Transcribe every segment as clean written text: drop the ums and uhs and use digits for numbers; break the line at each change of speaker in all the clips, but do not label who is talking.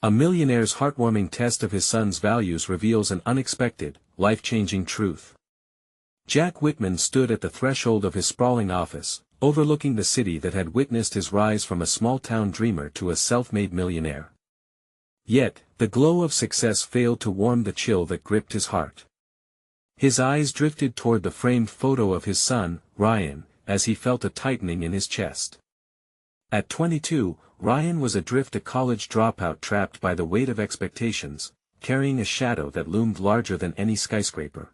A millionaire's heartwarming test of his son's values reveals an unexpected, life-changing truth. Jack Whitman stood at the threshold of his sprawling office, overlooking the city that had witnessed his rise from a small-town dreamer to a self-made millionaire. Yet, the glow of success failed to warm the chill that gripped his heart. His eyes drifted toward the framed photo of his son, Ryan, as he felt a tightening in his chest. At 22, Ryan was adrift, a college dropout trapped by the weight of expectations, carrying a shadow that loomed larger than any skyscraper.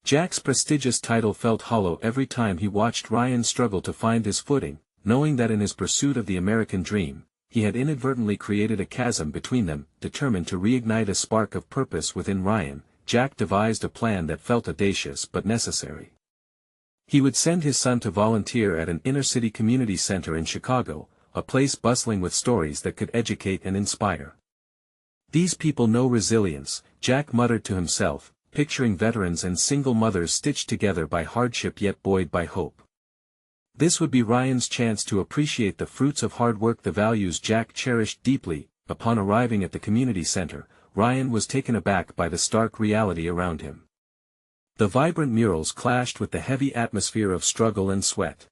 Jack's prestigious title felt hollow every time he watched Ryan struggle to find his footing, knowing that in his pursuit of the American dream, he had inadvertently created a chasm between them. Determined to reignite a spark of purpose within Ryan, Jack devised a plan that felt audacious but necessary. He would send his son to volunteer at an inner-city community center in Chicago, a place bustling with stories that could educate and inspire. "These people know resilience," Jack muttered to himself, picturing veterans and single mothers stitched together by hardship yet buoyed by hope. This would be Ryan's chance to appreciate the fruits of hard work, the values Jack cherished deeply. Upon arriving at the community center, Ryan was taken aback by the stark reality around him. The vibrant murals clashed with the heavy atmosphere of struggle and sweat.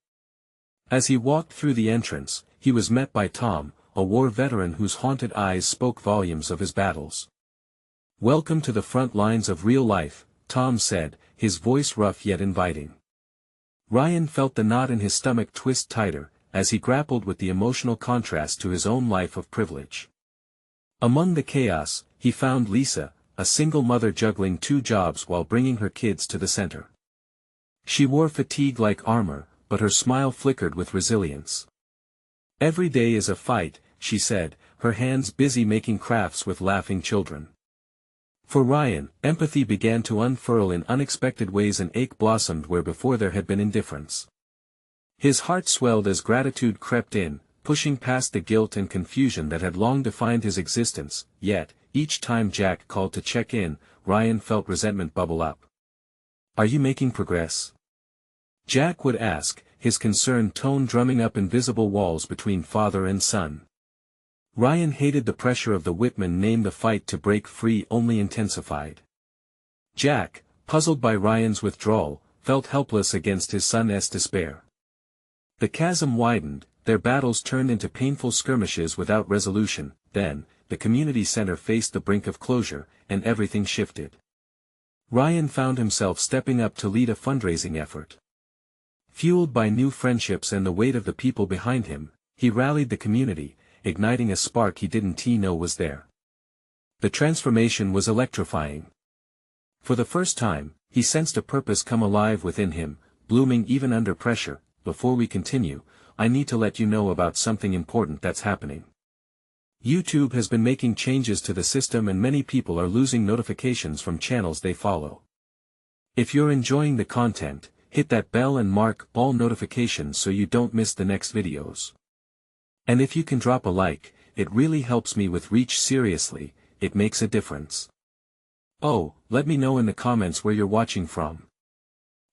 As he walked through the entrance, he was met by Tom, a war veteran whose haunted eyes spoke volumes of his battles. "Welcome to the front lines of real life," Tom said, his voice rough yet inviting. Ryan felt the knot in his stomach twist tighter, as he grappled with the emotional contrast to his own life of privilege. Among the chaos, he found Lisa, a single mother juggling 2 jobs while bringing her kids to the center. She wore fatigue like armor, but her smile flickered with resilience. "Every day is a fight," she said, her hands busy making crafts with laughing children. For Ryan, empathy began to unfurl in unexpected ways. An ache blossomed where before there had been indifference. His heart swelled as gratitude crept in, pushing past the guilt and confusion that had long defined his existence. Yet, each time Jack called to check in, Ryan felt resentment bubble up. "Are you making progress?" Jack would ask, his concerned tone drumming up invisible walls between father and son. Ryan hated the pressure of the Whitman name. The fight to break free only intensified. Jack, puzzled by Ryan's withdrawal, felt helpless against his son's despair. The chasm widened, their battles turned into painful skirmishes without resolution. Then, the community center faced the brink of closure, and everything shifted. Ryan found himself stepping up to lead a fundraising effort. Fueled by new friendships and the weight of the people behind him, he rallied the community, igniting a spark he didn't know was there. The transformation was electrifying. For the first time, he sensed a purpose come alive within him, blooming even under pressure. "Before we continue, I need to let you know about something important that's happening. YouTube has been making changes to the system and many people are losing notifications from channels they follow. If you're enjoying the content, hit that bell and mark all notifications so you don't miss the next videos. And if you can drop a like, it really helps me with reach. Seriously, it makes a difference. Oh, let me know in the comments where you're watching from.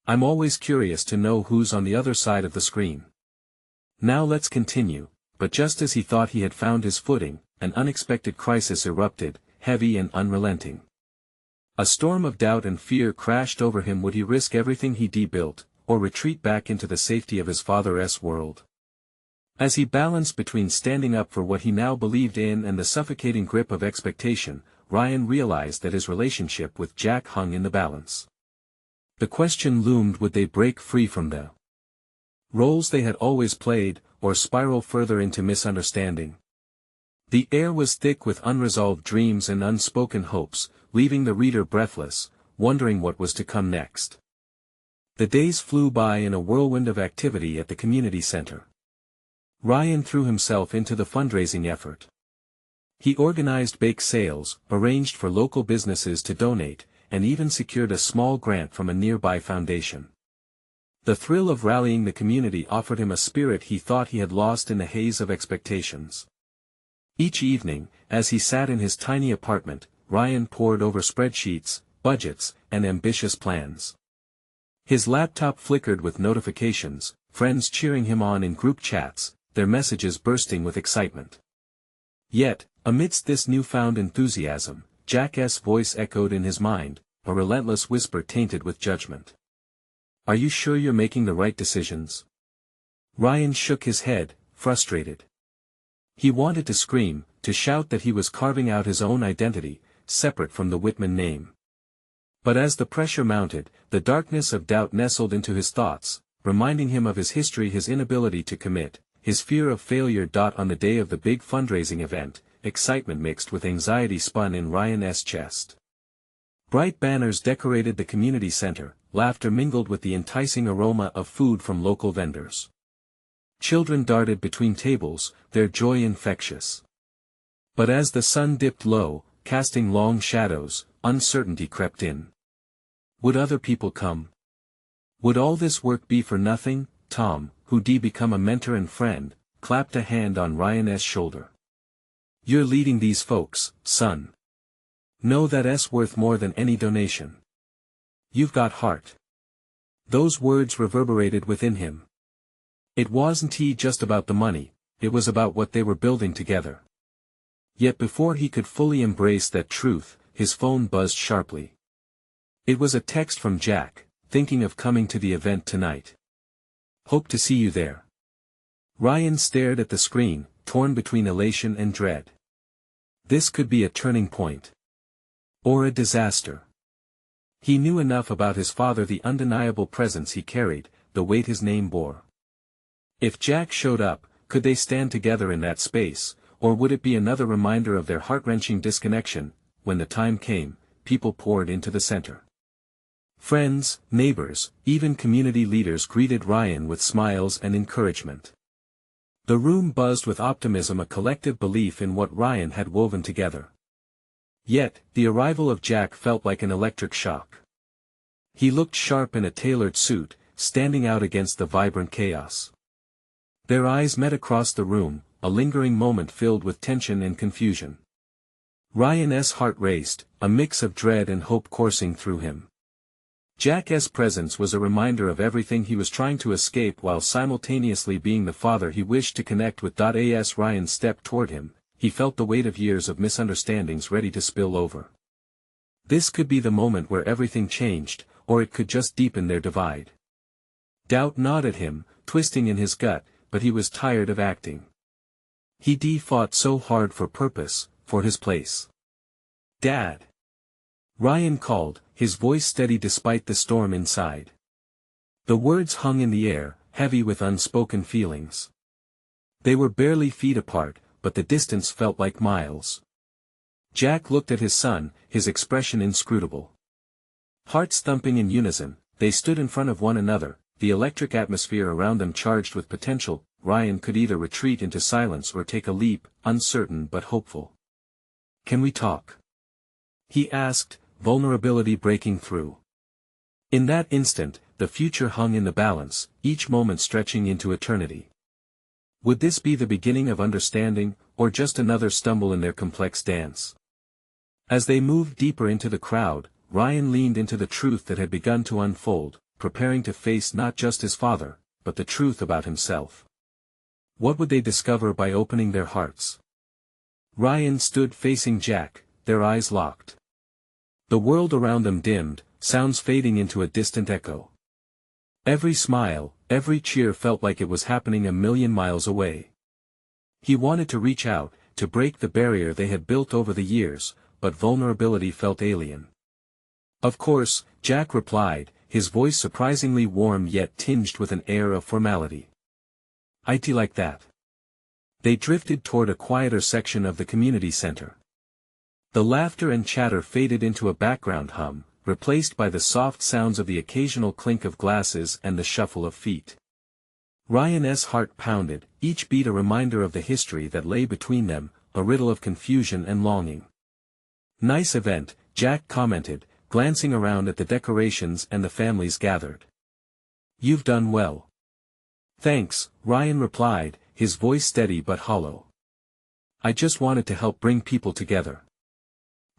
I'm always curious to know who's on the other side of the screen." Now let's continue, but just as he thought he had found his footing, an unexpected crisis erupted, heavy and unrelenting. A storm of doubt and fear crashed over him. Would he risk everything he built, or retreat back into the safety of his father's world? As he balanced between standing up for what he now believed in and the suffocating grip of expectation, Ryan realized that his relationship with Jack hung in the balance. The question loomed: would they break free from the roles they had always played, or spiral further into misunderstanding? The air was thick with unresolved dreams and unspoken hopes, leaving the reader breathless, wondering what was to come next. The days flew by in a whirlwind of activity at the community center. Ryan threw himself into the fundraising effort. He organized bake sales, arranged for local businesses to donate, and even secured a small grant from a nearby foundation. The thrill of rallying the community offered him a spirit he thought he had lost in the haze of expectations. Each evening, as he sat in his tiny apartment, Ryan pored over spreadsheets, budgets, and ambitious plans. His laptop flickered with notifications, friends cheering him on in group chats, their messages bursting with excitement. Yet, Amidst this newfound enthusiasm, Jack's voice echoed in his mind, a relentless whisper tainted with judgment. "Are you sure you're making the right decisions?" Ryan shook his head, frustrated. He wanted to scream, to shout that he was carving out his own identity, separate from the Whitman name. But as the pressure mounted, the darkness of doubt nestled into his thoughts, reminding him of his history, his inability to commit, his fear of failure. On the day of the big fundraising event, excitement mixed with anxiety spun in Ryan's chest. Bright banners decorated the community center, laughter mingled with the enticing aroma of food from local vendors. Children darted between tables, their joy infectious. But as the sun dipped low, casting long shadows, uncertainty crept in. Would other people come? Would all this work be for nothing? Tom, who'd become a mentor and friend, clapped a hand on Ryan's shoulder. "You're leading these folks, son. Know that's worth more than any donation. You've got heart." Those words reverberated within him. It wasn't just about the money, it was about what they were building together. Yet before he could fully embrace that truth, his phone buzzed sharply. It was a text from Jack, "Thinking of coming to the event tonight. Hope to see you there." Ryan stared at the screen, torn between elation and dread. This could be a turning point. Or a disaster. He knew enough about his father, the undeniable presence he carried, the weight his name bore. If Jack showed up, could they stand together in that space, or would it be another reminder of their heart-wrenching disconnection? When the time came, people poured into the center. Friends, neighbors, even community leaders greeted Ryan with smiles and encouragement. The room buzzed with optimism, a collective belief in what Ryan had woven together. Yet, the arrival of Jack felt like an electric shock. He looked sharp in a tailored suit, standing out against the vibrant chaos. Their eyes met across the room, a lingering moment filled with tension and confusion. Ryan's heart raced, a mix of dread and hope coursing through him. Jack's presence was a reminder of everything he was trying to escape while simultaneously being the father he wished to connect with. As Ryan stepped toward him, he felt the weight of years of misunderstandings ready to spill over. This could be the moment where everything changed, or it could just deepen their divide. Doubt gnawed at him, twisting in his gut, but he was tired of acting. He fought so hard for purpose, for his place. "Dad!" Ryan called, his voice steady despite the storm inside. The words hung in the air, heavy with unspoken feelings. They were barely feet apart, but the distance felt like miles. Jack looked at his son, his expression inscrutable. Hearts thumping in unison, they stood in front of one another, the electric atmosphere around them charged with potential. Ryan could either retreat into silence or take a leap, uncertain but hopeful. "Can we talk?" he asked, vulnerability breaking through. In that instant, the future hung in the balance, each moment stretching into eternity. Would this be the beginning of understanding, or just another stumble in their complex dance? As they moved deeper into the crowd, Ryan leaned into the truth that had begun to unfold, preparing to face not just his father, but the truth about himself. What would they discover by opening their hearts? Ryan stood facing Jack, their eyes locked. The world around them dimmed, sounds fading into a distant echo. Every smile, every cheer felt like it was happening a million miles away. He wanted to reach out, to break the barrier they had built over the years, but vulnerability felt alien. "Of course," Jack replied, his voice surprisingly warm yet tinged with an air of formality. "I'd like that." They drifted toward a quieter section of the community center. The laughter and chatter faded into a background hum, replaced by the soft sounds of the occasional clink of glasses and the shuffle of feet. Ryan's heart pounded, each beat a reminder of the history that lay between them, a riddle of confusion and longing. "Nice event," Jack commented, glancing around at the decorations and the families gathered. "You've done well." "Thanks," Ryan replied, his voice steady but hollow. "I just wanted to help bring people together."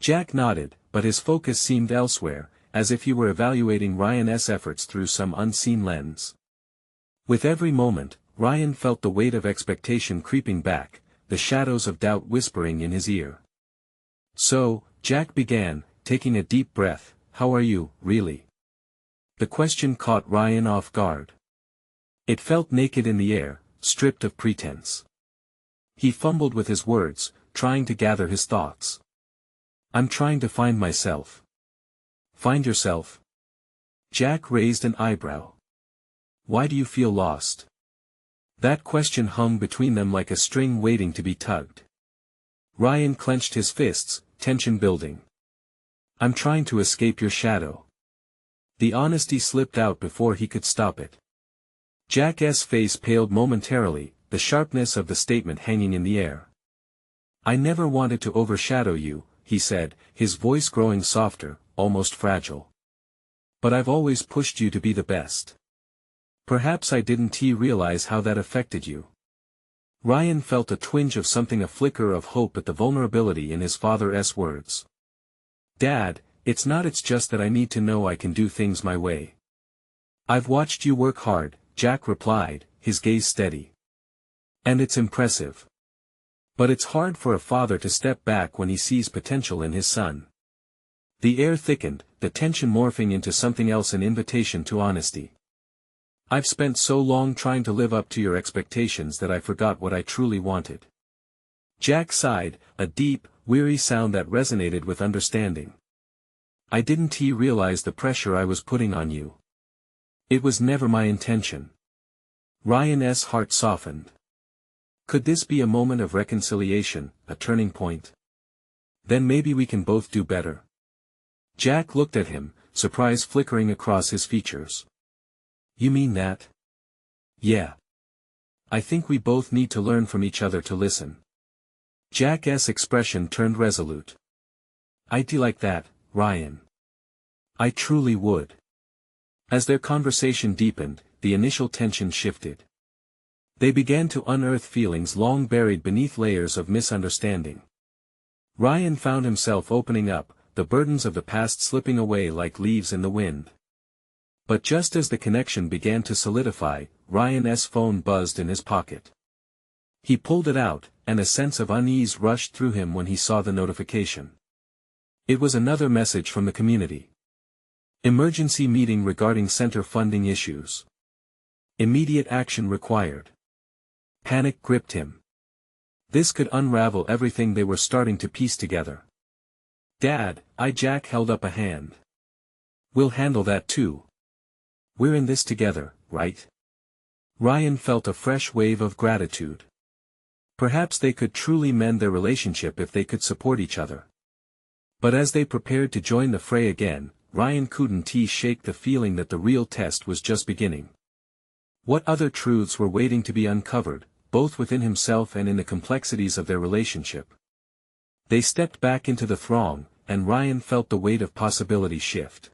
Jack nodded, but his focus seemed elsewhere, as if he were evaluating Ryan's efforts through some unseen lens. With every moment, Ryan felt the weight of expectation creeping back, the shadows of doubt whispering in his ear. "So," Jack began, taking a deep breath, "how are you, really?" The question caught Ryan off guard. It felt naked in the air, stripped of pretense. He fumbled with his words, trying to gather his thoughts. "I'm trying to find myself." "Find yourself?" Jack raised an eyebrow. "Why do you feel lost?" That question hung between them like a string waiting to be tugged. Ryan clenched his fists, tension building. "I'm trying to escape your shadow." The honesty slipped out before he could stop it. Jack's face paled momentarily, the sharpness of the statement hanging in the air. "I never wanted to overshadow you," he said, his voice growing softer, almost fragile. "But I've always pushed you to be the best. Perhaps I didn't realize how that affected you." Ryan felt a twinge of something, a flicker of hope at the vulnerability in his father's words. "Dad, it's just that I need to know I can do things my way." "I've watched you work hard," Jack replied, his gaze steady. "And it's impressive. But it's hard for a father to step back when he sees potential in his son." The air thickened, the tension morphing into something else, an invitation to honesty. "I've spent so long trying to live up to your expectations that I forgot what I truly wanted." Jack sighed, a deep, weary sound that resonated with understanding. "I didn't realize the pressure I was putting on you. It was never my intention." Ryan's heart softened. Could this be a moment of reconciliation, a turning point? Then maybe we can both do better. Jack looked at him, surprise flickering across his features. "You mean that?" "Yeah. I think we both need to learn from each other to listen." Jack's expression turned resolute. "I'd do like that, Ryan. I truly would." As their conversation deepened, the initial tension shifted. They began to unearth feelings long buried beneath layers of misunderstanding. Ryan found himself opening up, the burdens of the past slipping away like leaves in the wind. But just as the connection began to solidify, Ryan's phone buzzed in his pocket. He pulled it out, and a sense of unease rushed through him when he saw the notification. It was another message from the community. "Emergency meeting regarding center funding issues. Immediate action required." Panic gripped him. This could unravel everything they were starting to piece together. "Dad," Jack held up a hand. "We'll handle that too. We're in this together, right?" Ryan felt a fresh wave of gratitude. Perhaps they could truly mend their relationship if they could support each other. But as they prepared to join the fray again, Ryan couldn't shake the feeling that the real test was just beginning. What other truths were waiting to be uncovered, both within himself and in the complexities of their relationship? They stepped back into the throng, and Ryan felt the weight of possibility shift.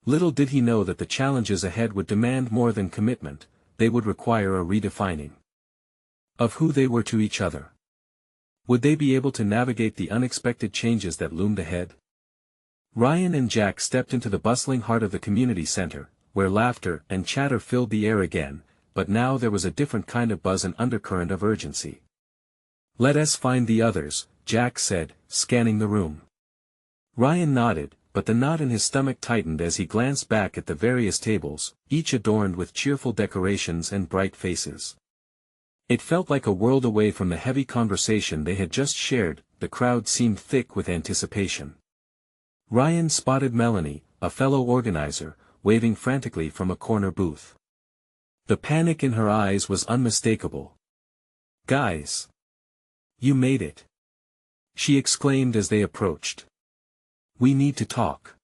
Little did he know that the challenges ahead would demand more than commitment, they would require a redefining of who they were to each other. Would they be able to navigate the unexpected changes that loomed ahead? Ryan and Jack stepped into the bustling heart of the community center, where laughter and chatter filled the air again, but now there was a different kind of buzz and undercurrent of urgency. "Let us find the others," Jack said, scanning the room. Ryan nodded, but the knot in his stomach tightened as he glanced back at the various tables, each adorned with cheerful decorations and bright faces. It felt like a world away from the heavy conversation they had just shared. The crowd seemed thick with anticipation. Ryan spotted Melanie, a fellow organizer, waving frantically from a corner booth. The panic in her eyes was unmistakable. "Guys! You made it!" she exclaimed as they approached. "We need to talk.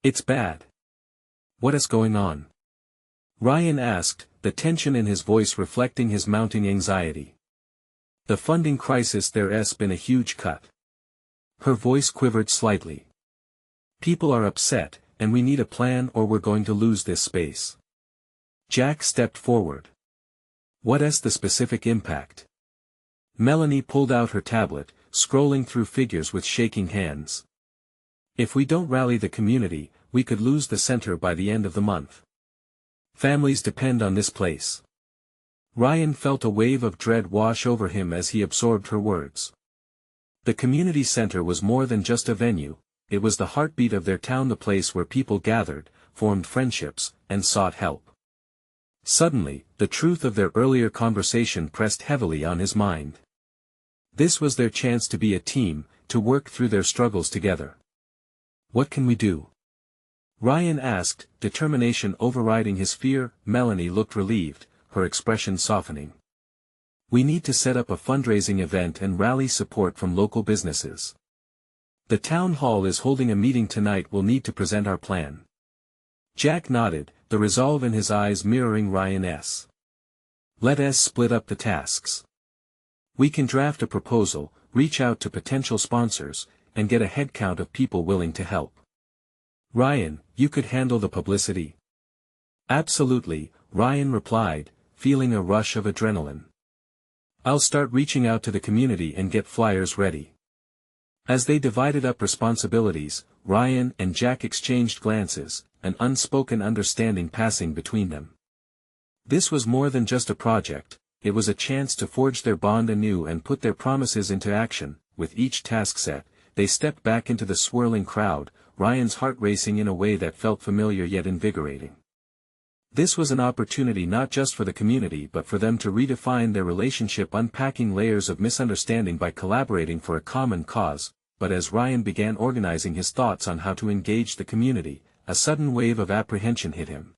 It's bad." "What is going on?" Ryan asked, the tension in his voice reflecting his mounting anxiety. "The funding crisis, there's been a huge cut." Her voice quivered slightly. "People are upset, and we need a plan or we're going to lose this space." Jack stepped forward. "What's the specific impact?" Melanie pulled out her tablet, scrolling through figures with shaking hands. "If we don't rally the community, we could lose the center by the end of the month. Families depend on this place." Ryan felt a wave of dread wash over him as he absorbed her words. The community center was more than just a venue, it was the heartbeat of their town, the place where people gathered, formed friendships, and sought help. Suddenly, the truth of their earlier conversation pressed heavily on his mind. This was their chance to be a team, to work through their struggles together. What can we do? Ryan asked, determination overriding his fear. Melanie looked relieved, her expression softening. We need to set up a fundraising event and rally support from local businesses. The town hall is holding a meeting tonight. We'll need to present our plan. Jack nodded, the resolve in his eyes mirroring Ryan's. Let us split up the tasks. We can draft a proposal, reach out to potential sponsors, and get a headcount of people willing to help. Ryan, you could handle the publicity? Absolutely, Ryan replied, feeling a rush of adrenaline. I'll start reaching out to the community and get flyers ready. As they divided up responsibilities, Ryan and Jack exchanged glances, an unspoken understanding passing between them. This was more than just a project, it was a chance to forge their bond anew and put their promises into action. With each task set, they stepped back into the swirling crowd, Ryan's heart racing in a way that felt familiar yet invigorating. This was an opportunity not just for the community but for them to redefine their relationship, unpacking layers of misunderstanding by collaborating for a common cause. But as Ryan began organizing his thoughts on how to engage the community, a sudden wave of apprehension hit him.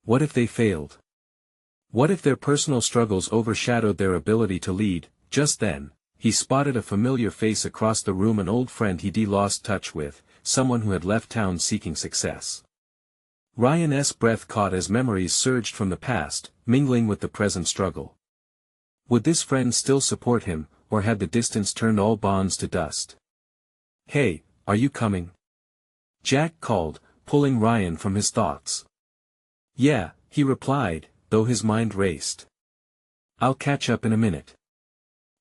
What if they failed? What if their personal struggles overshadowed their ability to lead? Just then, he spotted a familiar face across the room, an old friend he'd lost touch with, someone who had left town seeking success. Ryan's breath caught as memories surged from the past, mingling with the present struggle. Would this friend still support him, or had the distance turned all bonds to dust? Hey, are you coming? Jack called, pulling Ryan from his thoughts. Yeah, he replied, though his mind raced. I'll catch up in a minute.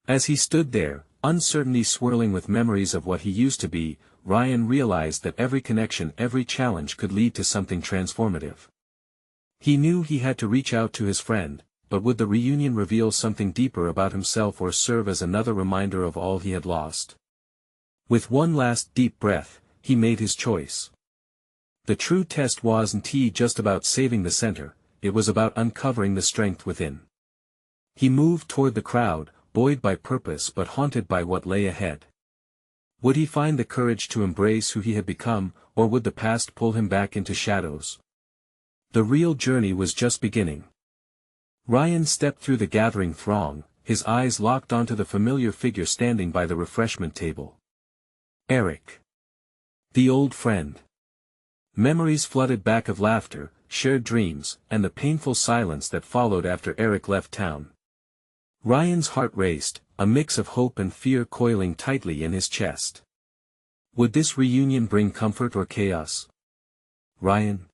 As he stood there, uncertainty swirling with memories of what he used to be, Ryan realized that every connection, every challenge could lead to something transformative. He knew he had to reach out to his friend, but would the reunion reveal something deeper about himself or serve as another reminder of all he had lost? With one last deep breath, he made his choice. The true test wasn't just about saving the center, it was about uncovering the strength within. He moved toward the crowd, buoyed by purpose but haunted by what lay ahead. Would he find the courage to embrace who he had become, or would the past pull him back into shadows? The real journey was just beginning. Ryan stepped through the gathering throng, his eyes locked onto the familiar figure standing by the refreshment table. Eric. The old friend. Memories flooded back of laughter, shared dreams, and the painful silence that followed after Eric left town. Ryan's heart raced, a mix of hope and fear coiling tightly in his chest. Would this reunion bring comfort or chaos? Ryan?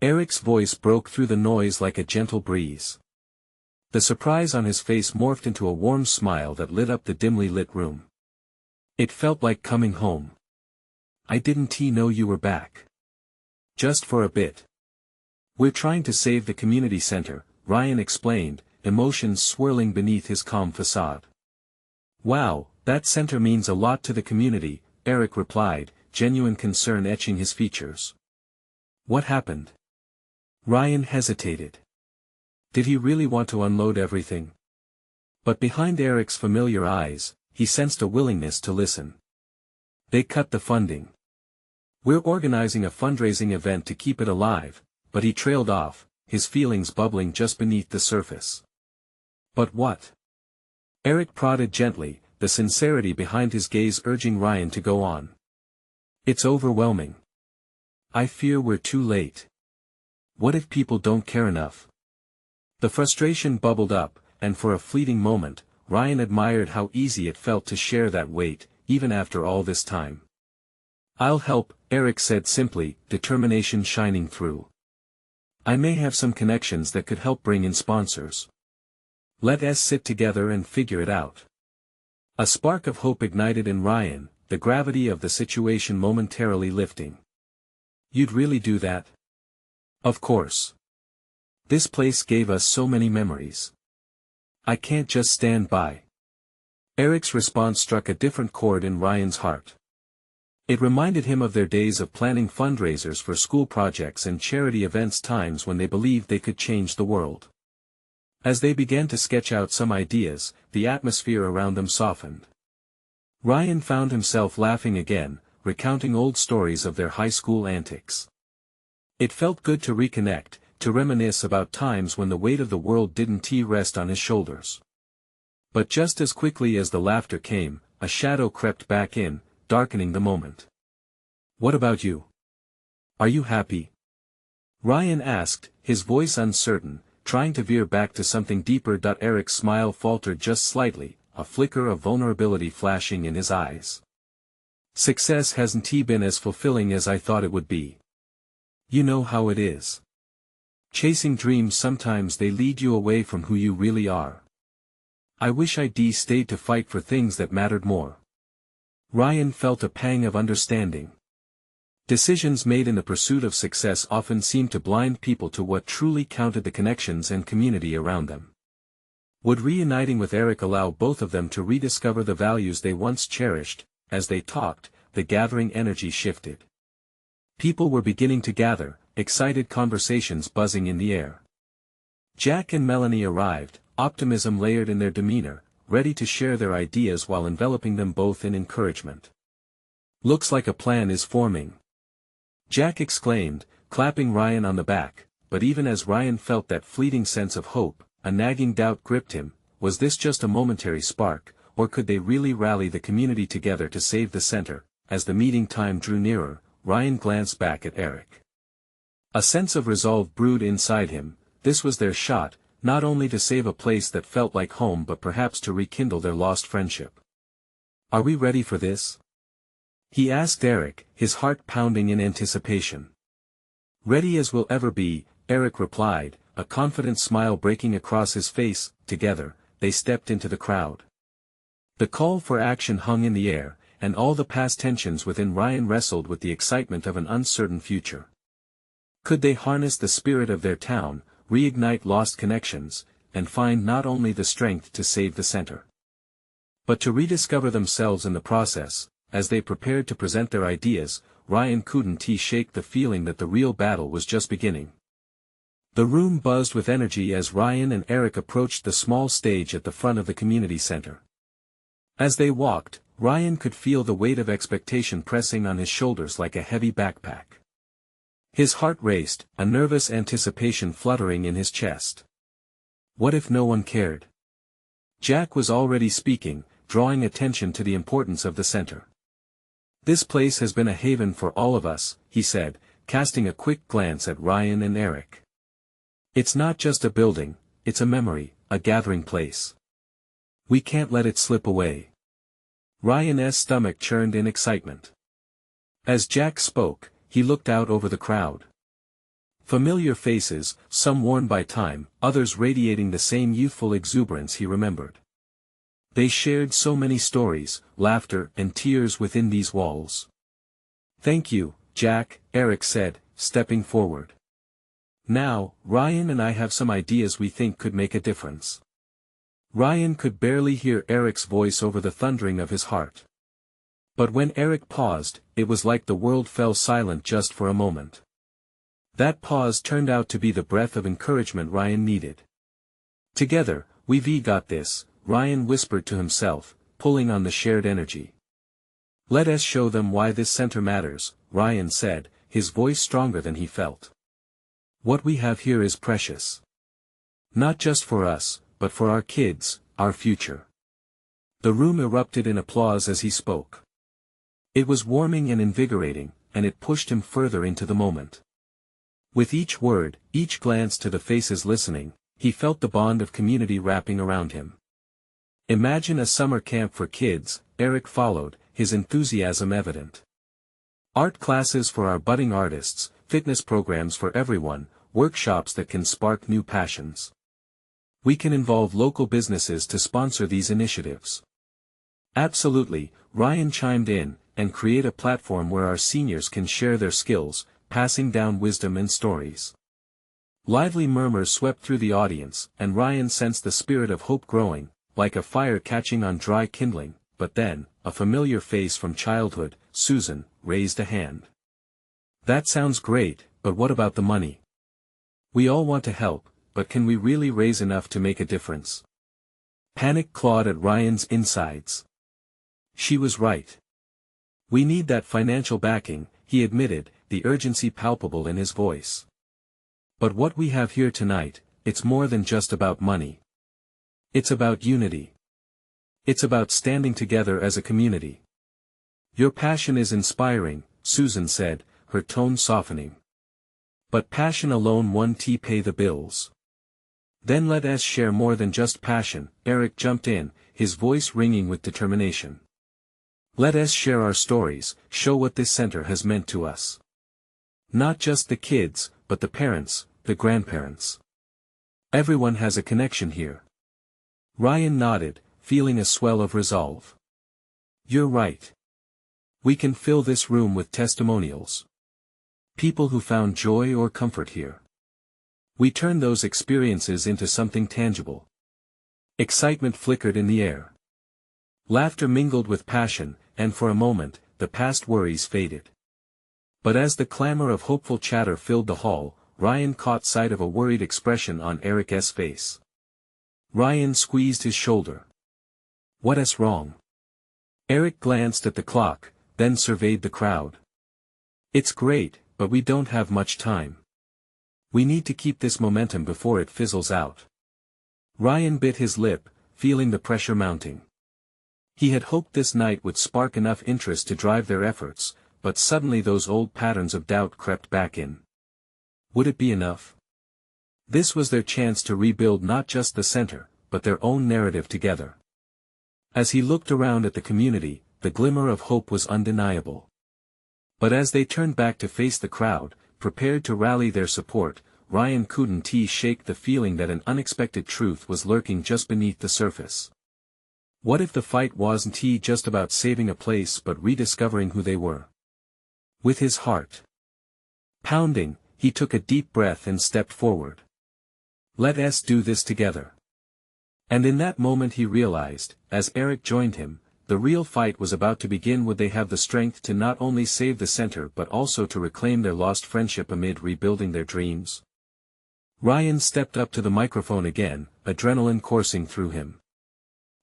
Eric's voice broke through the noise like a gentle breeze. The surprise on his face morphed into a warm smile that lit up the dimly lit room. It felt like coming home. I didn't know you were back. Just for a bit. We're trying to save the community center, Ryan explained, emotions swirling beneath his calm facade. Wow, that center means a lot to the community, Eric replied, genuine concern etching his features. What happened? Ryan hesitated. Did he really want to unload everything? But behind Eric's familiar eyes, he sensed a willingness to listen. They cut the funding. We're organizing a fundraising event to keep it alive, but he trailed off, his feelings bubbling just beneath the surface. But what? Eric prodded gently, the sincerity behind his gaze urging Ryan to go on. It's overwhelming. I fear we're too late. What if people don't care enough? The frustration bubbled up, and for a fleeting moment, Ryan admired how easy it felt to share that weight, even after all this time. I'll help, Eric said simply, determination shining through. I may have some connections that could help bring in sponsors. Let us sit together and figure it out. A spark of hope ignited in Ryan, the gravity of the situation momentarily lifting. You'd really do that? Of course. This place gave us so many memories. I can't just stand by. Eric's response struck a different chord in Ryan's heart. It reminded him of their days of planning fundraisers for school projects and charity events, times when they believed they could change the world. As they began to sketch out some ideas, the atmosphere around them softened. Ryan found himself laughing again, recounting old stories of their high school antics. It felt good to reconnect, to reminisce about times when the weight of the world didn't rest on his shoulders. But just as quickly as the laughter came, a shadow crept back in, darkening the moment. What about you? Are you happy? Ryan asked, his voice uncertain, trying to veer back to something deeper. Eric's smile faltered just slightly, a flicker of vulnerability flashing in his eyes. Success hasn't been as fulfilling as I thought it would be. You know how it is. Chasing dreams, sometimes they lead you away from who you really are. I wish I'd stayed to fight for things that mattered more. Ryan felt a pang of understanding. Decisions made in the pursuit of success often seem to blind people to what truly counted: the connections and community around them. Would reuniting with Eric allow both of them to rediscover the values they once cherished? As they talked, the gathering energy shifted. People were beginning to gather, excited conversations buzzing in the air. Jack and Melanie arrived, optimism layered in their demeanor, ready to share their ideas while enveloping them both in encouragement. Looks like a plan is forming, Jack exclaimed, clapping Ryan on the back, but even as Ryan felt that fleeting sense of hope, a nagging doubt gripped him: was this just a momentary spark, or could they really rally the community together to save the center? As the meeting time drew nearer, Ryan glanced back at Eric. A sense of resolve brewed inside him. This was their shot, not only to save a place that felt like home but perhaps to rekindle their lost friendship. Are we ready for this? He asked Eric, his heart pounding in anticipation. Ready as we'll ever be, Eric replied, a confident smile breaking across his face. Together, they stepped into the crowd. The call for action hung in the air, and all the past tensions within Ryan wrestled with the excitement of an uncertain future. Could they harness the spirit of their town, reignite lost connections, and find not only the strength to save the center, but to rediscover themselves in the process? As they prepared to present their ideas, Ryan couldn't shake the feeling that the real battle was just beginning. The room buzzed with energy as Ryan and Eric approached the small stage at the front of the community center. As they walked, Ryan could feel the weight of expectation pressing on his shoulders like a heavy backpack. His heart raced, a nervous anticipation fluttering in his chest. What if no one cared? Jack was already speaking, drawing attention to the importance of the center. This place has been a haven for all of us, he said, casting a quick glance at Ryan and Eric. It's not just a building, it's a memory, a gathering place. We can't let it slip away. Ryan's stomach churned in excitement. As Jack spoke, he looked out over the crowd. Familiar faces, some worn by time, others radiating the same youthful exuberance he remembered. They shared so many stories, laughter, and tears within these walls. Thank you, Jack, Eric said, stepping forward. Now, Ryan and I have some ideas we think could make a difference. Ryan could barely hear Eric's voice over the thundering of his heart. But when Eric paused, it was like the world fell silent just for a moment. That pause turned out to be the breath of encouragement Ryan needed. Together, we've got this, Ryan whispered to himself, pulling on the shared energy. Let us show them why this center matters, Ryan said, his voice stronger than he felt. What we have here is precious. Not just for us, but for our kids, our future. The room erupted in applause as he spoke. It was warming and invigorating, and it pushed him further into the moment. With each word, each glance to the faces listening, he felt the bond of community wrapping around him. Imagine a summer camp for kids, Eric followed, his enthusiasm evident. Art classes for our budding artists, fitness programs for everyone, workshops that can spark new passions. We can involve local businesses to sponsor these initiatives. Absolutely, Ryan chimed in, and create a platform where our seniors can share their skills, passing down wisdom and stories. Lively murmurs swept through the audience, and Ryan sensed the spirit of hope growing, like a fire catching on dry kindling, but then, a familiar face from childhood, Susan, raised a hand. That sounds great, but what about the money? We all want to help, but can we really raise enough to make a difference? Panic clawed at Ryan's insides. She was right. We need that financial backing, he admitted, the urgency palpable in his voice. But what we have here tonight, it's more than just about money. It's about unity. It's about standing together as a community. Your passion is inspiring, Susan said, her tone softening. But passion alone won't pay the bills. Then let us share more than just passion, Eric jumped in, his voice ringing with determination. Let us share our stories, show what this center has meant to us. Not just the kids, but the parents, the grandparents. Everyone has a connection here. Ryan nodded, feeling a swell of resolve. You're right. We can fill this room with testimonials. People who found joy or comfort here. We turn those experiences into something tangible. Excitement flickered in the air. Laughter mingled with passion, and for a moment, the past worries faded. But as the clamor of hopeful chatter filled the hall, Ryan caught sight of a worried expression on Eric's face. Ryan squeezed his shoulder. What's wrong? Eric glanced at the clock, then surveyed the crowd. It's great, but we don't have much time. We need to keep this momentum before it fizzles out. Ryan bit his lip, feeling the pressure mounting. He had hoped this night would spark enough interest to drive their efforts, but suddenly those old patterns of doubt crept back in. Would it be enough? This was their chance to rebuild not just the center, but their own narrative together. As he looked around at the community, the glimmer of hope was undeniable. But as they turned back to face the crowd, prepared to rally their support, Ryan couldn't shake the feeling that an unexpected truth was lurking just beneath the surface. What if the fight wasn't just about saving a place but rediscovering who they were? With his heart pounding, he took a deep breath and stepped forward. Let us do this together. And in that moment he realized, as Eric joined him, the real fight was about to begin. Would they have the strength to not only save the center but also to reclaim their lost friendship amid rebuilding their dreams? Ryan stepped up to the microphone again, adrenaline coursing through him.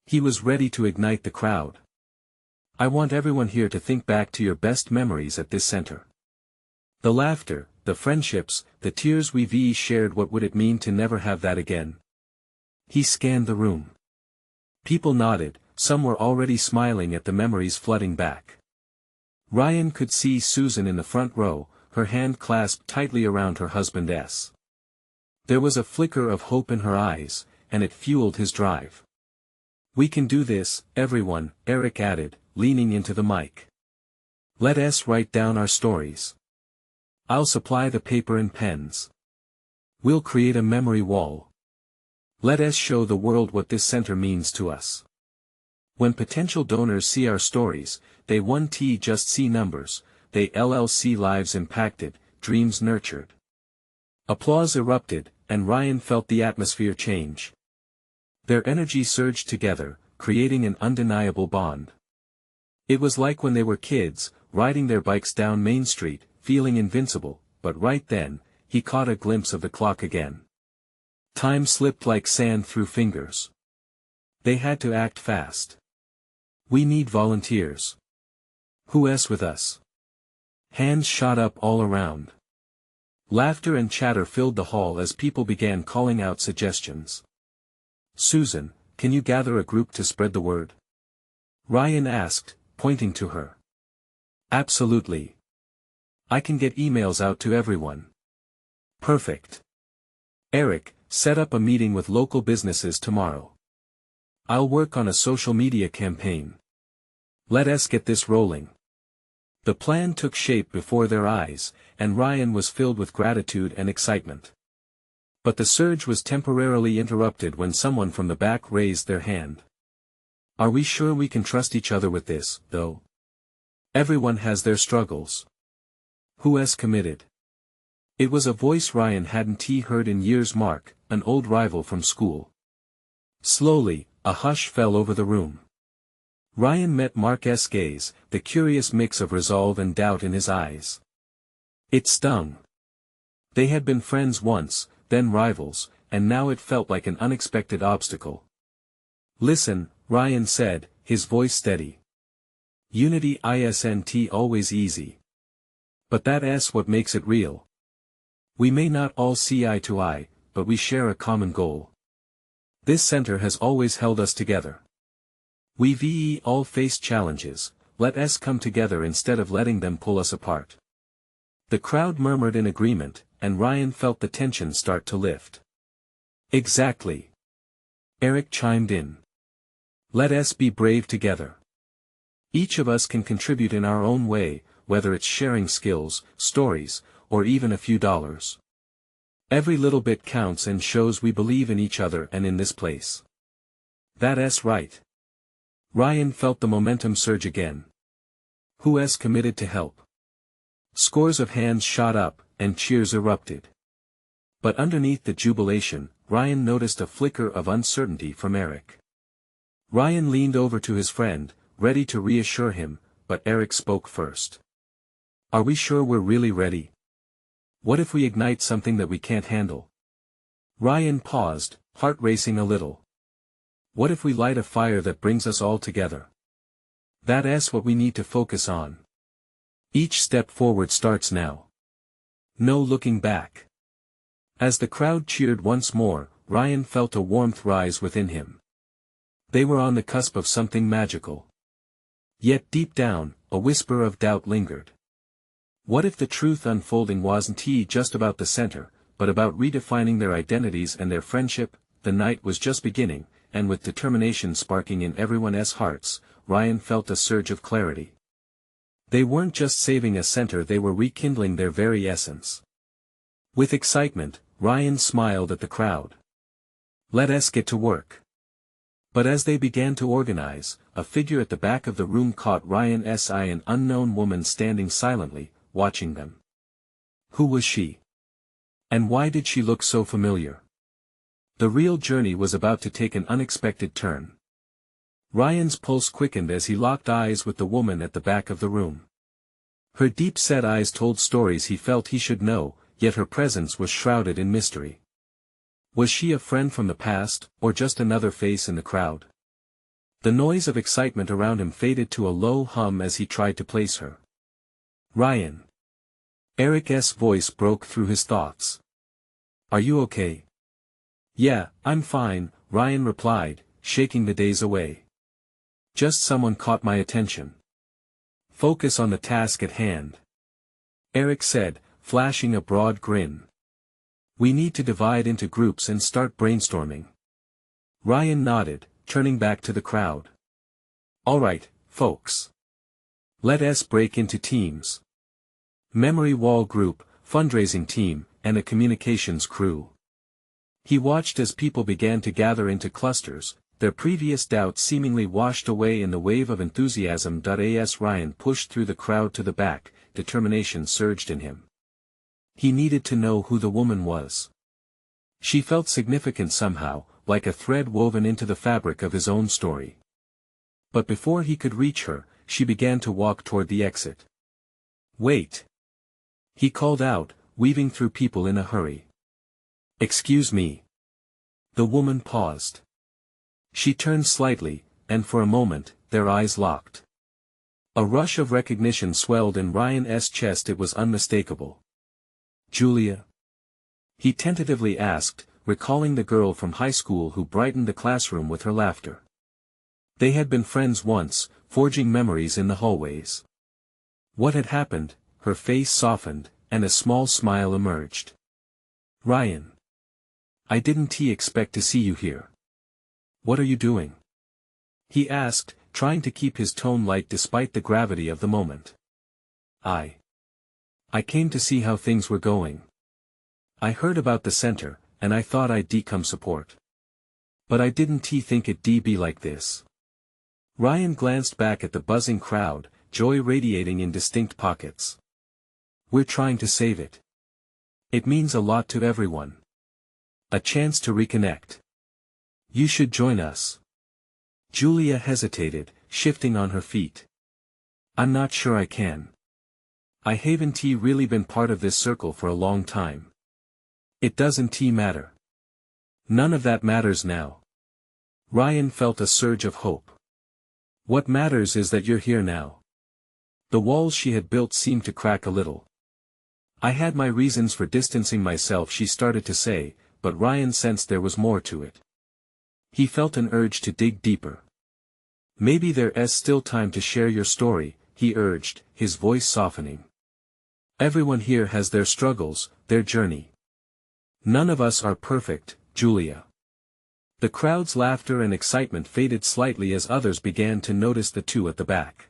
He was ready to ignite the crowd. I want everyone here to think back to your best memories at this center. The laughter, the friendships, the tears we've shared. What would it mean to never have that again? He scanned the room. People nodded, some were already smiling at the memories flooding back. Ryan could see Susan in the front row, her hand clasped tightly around her husband's. There was a flicker of hope in her eyes, and it fueled his drive. We can do this, everyone, Eric added, leaning into the mic. Let us write down our stories. I'll supply the paper and pens. We'll create a memory wall. Let us show the world what this center means to us. When potential donors see our stories, they won't just see numbers, they see lives impacted, dreams nurtured. Applause erupted, and Ryan felt the atmosphere change. Their energy surged together, creating an undeniable bond. It was like when they were kids, riding their bikes down Main Street, feeling invincible, but right then, he caught a glimpse of the clock again. Time slipped like sand through fingers. They had to act fast. We need volunteers. Who's with us? Hands shot up all around. Laughter and chatter filled the hall as people began calling out suggestions. Susan, can you gather a group to spread the word? Ryan asked, pointing to her. Absolutely. I can get emails out to everyone. Perfect. Eric, set up a meeting with local businesses tomorrow. I'll work on a social media campaign. Let us get this rolling. The plan took shape before their eyes, and Ryan was filled with gratitude and excitement. But the surge was temporarily interrupted when someone from the back raised their hand. Are we sure we can trust each other with this, though? Everyone has their struggles. Who's committed? It was a voice Ryan hadn't heard in years. Mark, an old rival from school. Slowly, a hush fell over the room. Ryan met Mark's gaze, the curious mix of resolve and doubt in his eyes. It stung. They had been friends once, then rivals, and now it felt like an unexpected obstacle. "Listen," Ryan said, his voice steady. "Unity isn't always easy. But that's what makes it real. We may not all see eye to eye, but we share a common goal. This center has always held us together. We've all faced challenges, let us come together instead of letting them pull us apart." The crowd murmured in agreement, and Ryan felt the tension start to lift. "Exactly." Eric chimed in. "Let us be brave together. Each of us can contribute in our own way, whether it's sharing skills, stories, or even a few dollars. Every little bit counts and shows we believe in each other and in this place." "That's right." Ryan felt the momentum surge again. "Who's committed to help?" Scores of hands shot up, and cheers erupted. But underneath the jubilation, Ryan noticed a flicker of uncertainty from Eric. Ryan leaned over to his friend, ready to reassure him, but Eric spoke first. "Are we sure we're really ready? What if we ignite something that we can't handle?" Ryan paused, heart racing a little. "What if we light a fire that brings us all together? That's what we need to focus on. Each step forward starts now. No looking back." As the crowd cheered once more, Ryan felt a warmth rise within him. They were on the cusp of something magical. Yet deep down, a whisper of doubt lingered. What if the truth unfolding wasn't just about the center, but about redefining their identities and their friendship? The night was just beginning, and with determination sparking in everyone's hearts, Ryan felt a surge of clarity. They weren't just saving a center, they were rekindling their very essence. With excitement, Ryan smiled at the crowd. "Let us get to work." But as they began to organize, a figure at the back of the room caught Ryan's eye, an unknown woman standing silently, watching them. Who was she? And why did she look so familiar? The real journey was about to take an unexpected turn. Ryan's pulse quickened as he locked eyes with the woman at the back of the room. Her deep-set eyes told stories he felt he should know, yet her presence was shrouded in mystery. Was she a friend from the past, or just another face in the crowd? The noise of excitement around him faded to a low hum as he tried to place her. "Ryan." Eric's voice broke through his thoughts. "Are you okay?" "Yeah, I'm fine," Ryan replied, shaking the daze away. "Just someone caught my attention." "Focus on the task at hand," Eric said, flashing a broad grin. "We need to divide into groups and start brainstorming." Ryan nodded, turning back to the crowd. "All right, folks. Let us break into teams. Memory wall group, fundraising team, and a communications crew." He watched as people began to gather into clusters, their previous doubts seemingly washed away in the wave of enthusiasm. As Ryan pushed through the crowd to the back, determination surged in him. He needed to know who the woman was. She felt significant somehow, like a thread woven into the fabric of his own story. But before he could reach her, she began to walk toward the exit. "Wait!" he called out, weaving through people in a hurry. "Excuse me." The woman paused. She turned slightly, and for a moment, their eyes locked. A rush of recognition swelled in Ryan's chest. It was unmistakable. "Julia?" he tentatively asked, recalling the girl from high school who brightened the classroom with her laughter. They had been friends once, forging memories in the hallways. What had happened? Her face softened, and a small smile emerged. "Ryan. I didn't expect to see you here. What are you doing?" he asked, trying to keep his tone light despite the gravity of the moment. I came to see how things were going. I heard about the center, and I thought I'd come support. But I didn't think it'd be like this." Ryan glanced back at the buzzing crowd, joy radiating in distinct pockets. "We're trying to save it. It means a lot to everyone. A chance to reconnect. You should join us. Julia hesitated, shifting on her feet. I'm not sure I can. I haven't really been part of this circle for a long time. It doesn't matter. None of that matters now. Ryan felt a surge of hope. What matters is that you're here now. The walls she had built seemed to crack a little. I had my reasons for distancing myself, she started to say, but Ryan sensed there was more to it. He felt an urge to dig deeper. Maybe there's still time to share your story, he urged, his voice softening. Everyone here has their struggles, their journey. None of us are perfect, Julia. The crowd's laughter and excitement faded slightly as others began to notice the two at the back.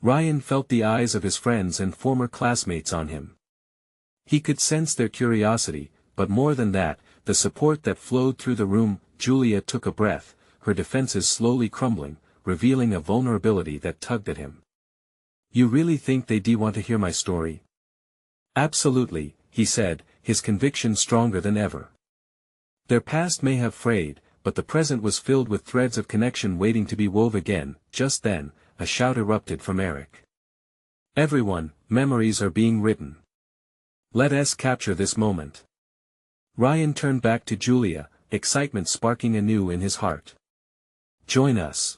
Ryan felt the eyes of his friends and former classmates on him. He could sense their curiosity, but more than that, the support that flowed through the room. Julia took a breath, her defenses slowly crumbling, revealing a vulnerability that tugged at him. You really think they do want to hear my story? Absolutely, he said, his conviction stronger than ever. Their past may have frayed, but the present was filled with threads of connection waiting to be wove again. Just then, a shout erupted from Eric. Everyone, memories are being written. Let us capture this moment. Ryan turned back to Julia, excitement sparking anew in his heart. Join us.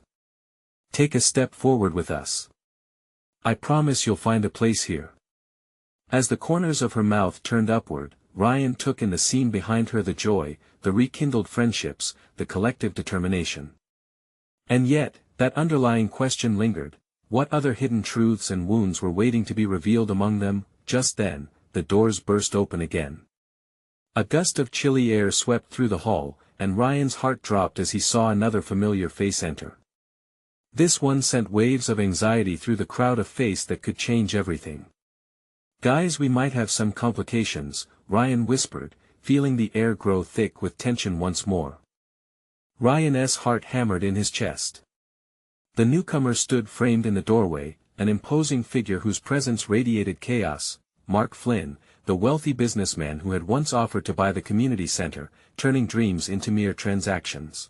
Take a step forward with us. I promise you'll find a place here. As the corners of her mouth turned upward, Ryan took in the scene behind her, the joy, the rekindled friendships, the collective determination. And yet, that underlying question lingered: what other hidden truths and wounds were waiting to be revealed among them? Just then, the doors burst open again. A gust of chilly air swept through the hall, and Ryan's heart dropped as he saw another familiar face enter. This one sent waves of anxiety through the crowd, a face that could change everything. Guys, we might have some complications, Ryan whispered, feeling the air grow thick with tension once more. Ryan's heart hammered in his chest. The newcomer stood framed in the doorway, an imposing figure whose presence radiated chaos. Mark Flynn, the wealthy businessman who had once offered to buy the community center, turning dreams into mere transactions.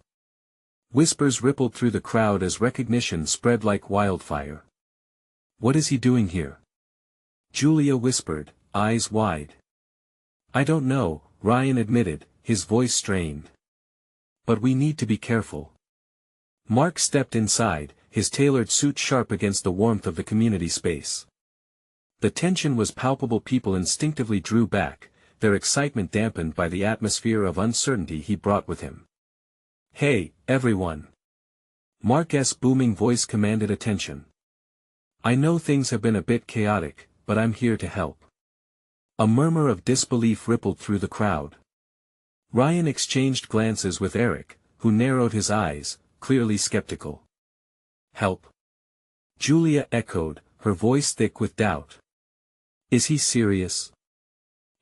Whispers rippled through the crowd as recognition spread like wildfire. What is he doing here? Julia whispered, eyes wide. I don't know, Ryan admitted, his voice strained. But we need to be careful. Mark stepped inside, his tailored suit sharp against the warmth of the community space. The tension was palpable. People instinctively drew back, their excitement dampened by the atmosphere of uncertainty he brought with him. Hey, everyone! Mark's booming voice commanded attention. I know things have been a bit chaotic, but I'm here to help. A murmur of disbelief rippled through the crowd. Ryan exchanged glances with Eric, who narrowed his eyes, clearly skeptical. Help? Julia echoed, her voice thick with doubt. Is he serious?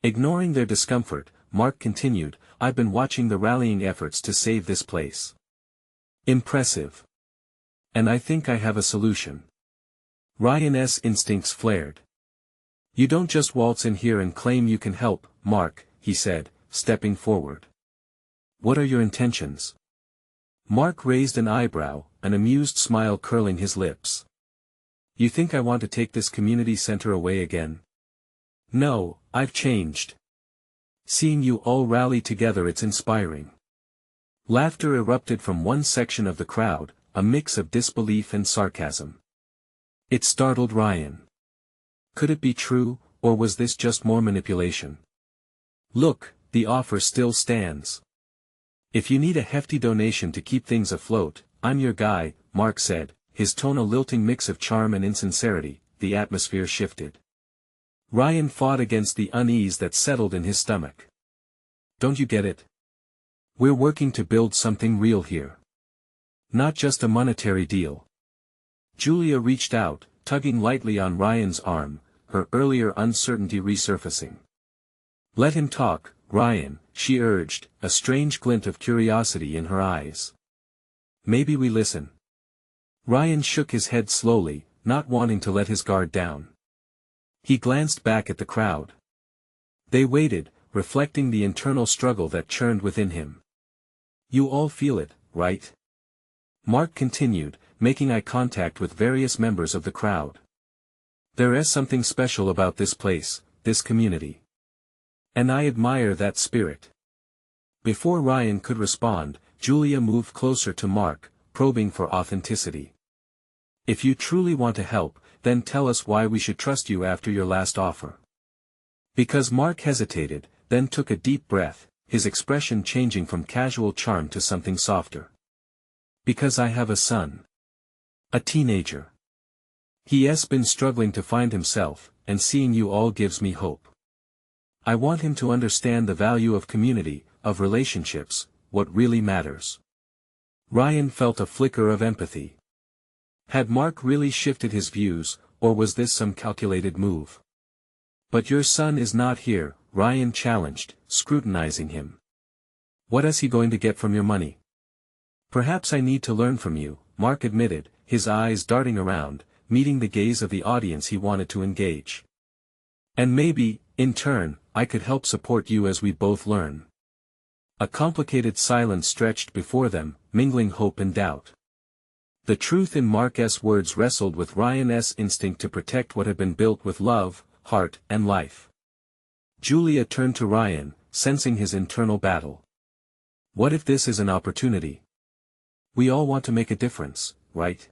Ignoring their discomfort, Mark continued, I've been watching the rallying efforts to save this place. Impressive. And I think I have a solution. Ryan's instincts flared. You don't just waltz in here and claim you can help, Mark, he said, stepping forward. What are your intentions? Mark raised an eyebrow, an amused smile curling his lips. You think I want to take this community center away again? No, I've changed. Seeing you all rally together, it's inspiring. Laughter erupted from one section of the crowd, a mix of disbelief and sarcasm. It startled Ryan. Could it be true, or was this just more manipulation? Look, the offer still stands. If you need a hefty donation to keep things afloat, I'm your guy, Mark said, his tone a lilting mix of charm and insincerity. The atmosphere shifted. Ryan fought against the unease that settled in his stomach. Don't you get it? We're working to build something real here. Not just a monetary deal. Julia reached out, tugging lightly on Ryan's arm, her earlier uncertainty resurfacing. Let him talk, Ryan, she urged, a strange glint of curiosity in her eyes. Maybe we listen. Ryan shook his head slowly, not wanting to let his guard down. He glanced back at the crowd. They waited, reflecting the internal struggle that churned within him. You all feel it, right? Mark continued, making eye contact with various members of the crowd. There is something special about this place, this community. And I admire that spirit. Before Ryan could respond, Julia moved closer to Mark, probing for authenticity. If you truly want to help, then tell us why we should trust you after your last offer. Because Mark hesitated, then took a deep breath, his expression changing from casual charm to something softer. Because I have a son. A teenager. He has been struggling to find himself, and seeing you all gives me hope. I want him to understand the value of community, of relationships, what really matters. Ryan felt a flicker of empathy. Had Mark really shifted his views, or was this some calculated move? But your son is not here, Ryan challenged, scrutinizing him. What is he going to get from your money? Perhaps I need to learn from you, Mark admitted, his eyes darting around, meeting the gaze of the audience he wanted to engage. And maybe, in turn, I could help support you as we both learn. A complicated silence stretched before them, mingling hope and doubt. The truth in Mark's words wrestled with Ryan's instinct to protect what had been built with love, heart, and life. Julia turned to Ryan, sensing his internal battle. What if this is an opportunity? We all want to make a difference, right?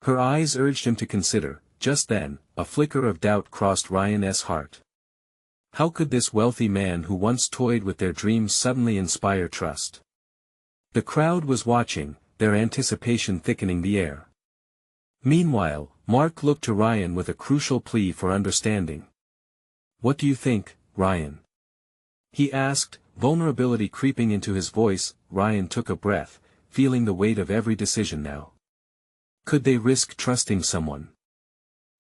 Her eyes urged him to consider. Just then, a flicker of doubt crossed Ryan's heart. How could this wealthy man who once toyed with their dreams suddenly inspire trust? The crowd was watching, their anticipation thickening the air. Meanwhile, Mark looked to Ryan with a crucial plea for understanding. What do you think, Ryan? He asked, vulnerability creeping into his voice. Ryan took a breath, feeling the weight of every decision now. Could they risk trusting someone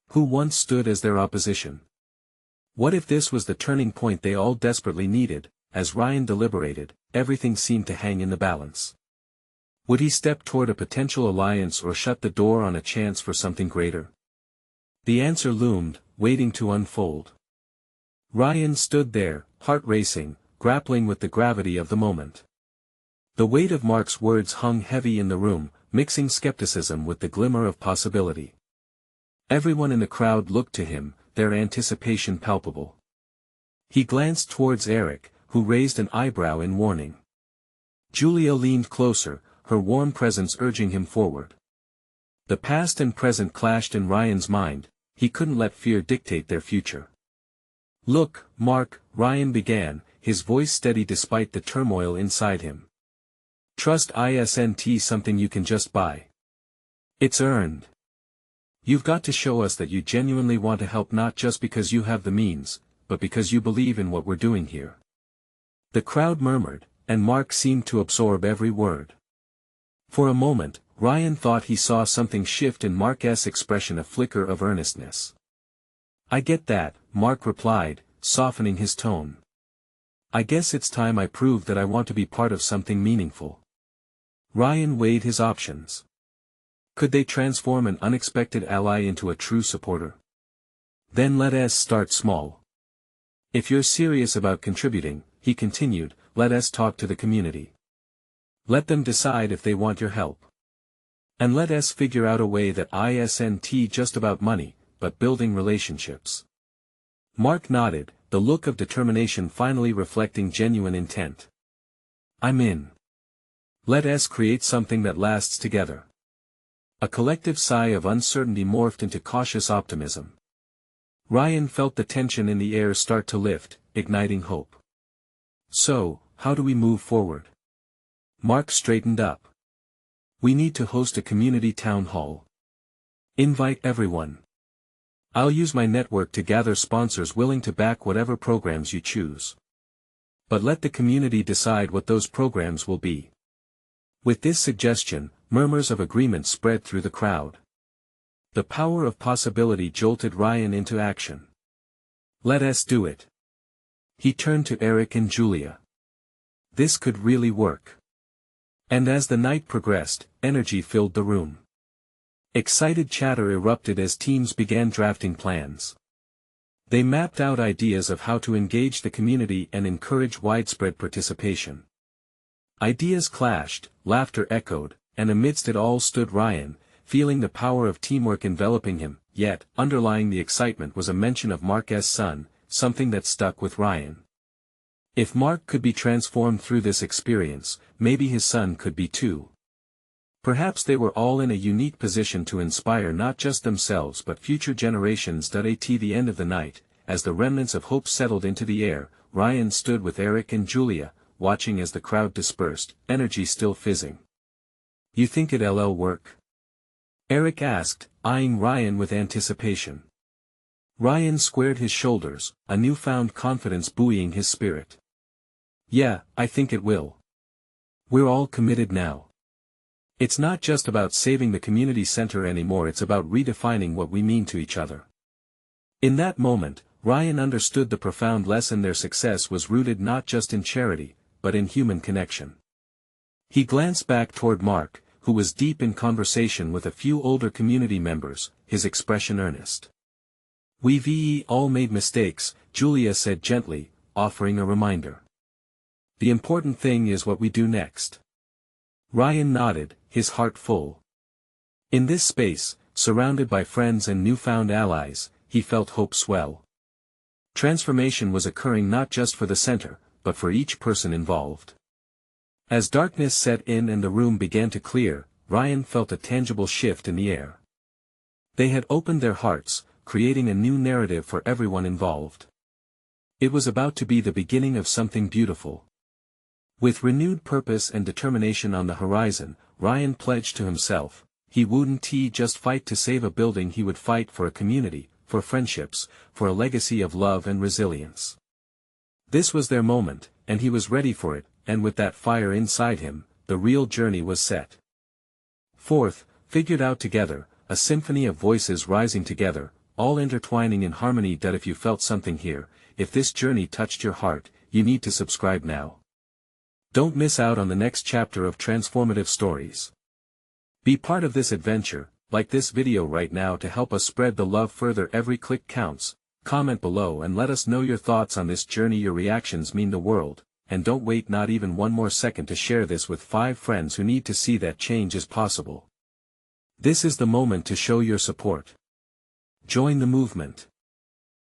who once stood as their opposition? What if this was the turning point they all desperately needed? As Ryan deliberated, everything seemed to hang in the balance. Would he step toward a potential alliance or shut the door on a chance for something greater? The answer loomed, waiting to unfold. Ryan stood there, heart racing, grappling with the gravity of the moment. The weight of Mark's words hung heavy in the room, mixing skepticism with the glimmer of possibility. Everyone in the crowd looked to him, their anticipation palpable. He glanced towards Eric, who raised an eyebrow in warning. Julia leaned closer, her warm presence urging him forward. The past and present clashed in Ryan's mind, he couldn't let fear dictate their future. Look, Mark, Ryan began, his voice steady despite the turmoil inside him. Trust isn't something you can just buy. It's earned. You've got to show us that you genuinely want to help, not just because you have the means, but because you believe in what we're doing here. The crowd murmured, and Mark seemed to absorb every word. For a moment, Ryan thought he saw something shift in Mark's expression, a flicker of earnestness. I get that, Mark replied, softening his tone. I guess it's time I prove that I want to be part of something meaningful. Ryan weighed his options. Could they transform an unexpected ally into a true supporter? Then let us start small. If you're serious about contributing, he continued, let us talk to the community. Let them decide if they want your help. And let us figure out a way that isn't just about money, but building relationships. Mark nodded, the look of determination finally reflecting genuine intent. I'm in. Let us create something that lasts together. A collective sigh of uncertainty morphed into cautious optimism. Ryan felt the tension in the air start to lift, igniting hope. So, how do we move forward? Mark straightened up. We need to host a community town hall. Invite everyone. I'll use my network to gather sponsors willing to back whatever programs you choose. But let the community decide what those programs will be. With this suggestion, murmurs of agreement spread through the crowd. The power of possibility jolted Ryan into action. Let us do it. He turned to Eric and Julia. This could really work. And as the night progressed, energy filled the room. Excited chatter erupted as teams began drafting plans. They mapped out ideas of how to engage the community and encourage widespread participation. Ideas clashed, laughter echoed, and amidst it all stood Ryan, feeling the power of teamwork enveloping him, yet, underlying the excitement was a mention of Mark's son, something that stuck with Ryan. If Mark could be transformed through this experience, maybe his son could be too. Perhaps they were all in a unique position to inspire not just themselves but future generations. At the end of the night, as the remnants of hope settled into the air, Ryan stood with Eric and Julia, watching as the crowd dispersed, energy still fizzing. "You think it'll work?" Eric asked, eyeing Ryan with anticipation. Ryan squared his shoulders, a newfound confidence buoying his spirit. "Yeah, I think it will. We're all committed now. It's not just about saving the community center anymore, it's about redefining what we mean to each other." In that moment, Ryan understood the profound lesson: their success was rooted not just in charity, but in human connection. He glanced back toward Mark, who was deep in conversation with a few older community members, his expression earnest. "We've all made mistakes," Julia said gently, offering a reminder. "The important thing is what we do next." Ryan nodded, his heart full. In this space, surrounded by friends and newfound allies, he felt hope swell. Transformation was occurring not just for the center, but for each person involved. As darkness set in and the room began to clear, Ryan felt a tangible shift in the air. They had opened their hearts, creating a new narrative for everyone involved. It was about to be the beginning of something beautiful. With renewed purpose and determination on the horizon, Ryan pledged to himself, he wouldn't just fight to save a building, he would fight for a community, for friendships, for a legacy of love and resilience. This was their moment, and he was ready for it, and with that fire inside him, the real journey was set. Forth, figured out together, a symphony of voices rising together, all intertwining in harmony. If you felt something here, if this journey touched your heart, you need to subscribe now. Don't miss out on the next chapter of transformative stories. Be part of this adventure, like this video right now to help us spread the love further. Every click counts. Comment below and let us know your thoughts on this journey. Your reactions mean the world, and don't wait not even one more second to share this with 5 friends who need to see that change is possible. This is the moment to show your support. Join the movement.